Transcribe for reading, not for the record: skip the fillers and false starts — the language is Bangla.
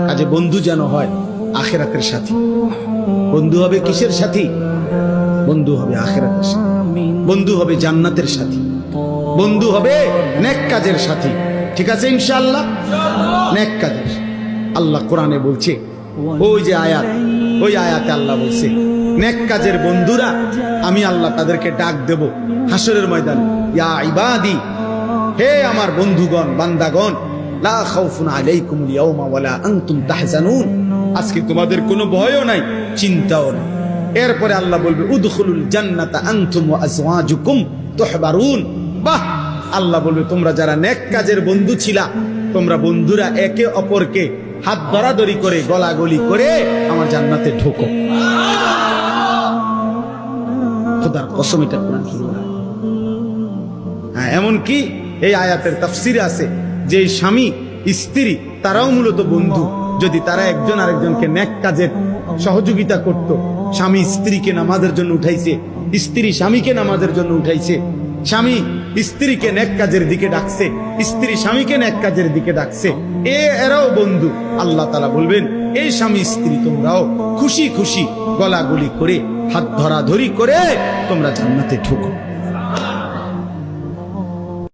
কাজে বন্ধু যেন হয় আখিরাতের সাথী। বন্ধু হবে কিসের সাথী? বন্ধু হবে আখিরাতের সাথী, বন্ধু হবে জান্নাতের সাথী, বন্ধু হবে নেক কাজের সাথী। ঠিক আছে ইনশাআল্লাহ? নেক কাজের। আল্লাহ কোরআনে বলছে, ওই যে আয়াত, ওই আয়াতে আল্লাহ বলছে নেক কাজের বন্ধুরা আমি আল্লাহ তাদেরকে ডাক দেব হাসরের ময়দানে, ইয়া ইবাদি, হে আমার বন্ধুগণ, বান্দাগণ, লা খাউফুন আলাইকুমুল ইয়াওমা ওয়ালা আনতুম তাহজানুন, আজকে তোমাদের কোনো ভয়ও নাই, চিন্তাও নাই। এরপরে আল্লাহ বলবে উদখুলুল জান্নাতা আনতুম ওয়া আজওয়াজুকুম তুহবারুন। বাহ! আল্লাহ বলবে তোমরা যারা নেক কাজের বন্ধু ছিলা, তোমরা বন্ধুরা একে অপরকে হাত ধরাধরি করে গলাগলি করে আমার জান্নাতে ঢোকো। খোদার কসম, এটা কোরআন কি বলে? হ্যাঁ, এমনকি এই আয়াতের তাফসিরে আছে যে স্বামী স্ত্রী তারাও মূলত বন্ধু। যদি তারা একজন আরেকজনকে নেক কাজের সহযোগিতা করত, স্বামী স্ত্রীকে নামাজের জন্য উঠাইছে, স্ত্রী স্বামীকে নামাজের জন্য উঠাইছে, স্বামী স্ত্রীকে নেক কাজের দিকে ডাকছে, স্ত্রী স্বামীকে নেক কাজের দিকে ডাকছে, এরাও বন্ধু। আল্লাহ তাআলা বলবেন এই স্বামী স্ত্রী তোমরাও খুশি খুশি গলাগলি করে হাত ধরাধরি করে তোমরা জান্নাতে ঢোকো।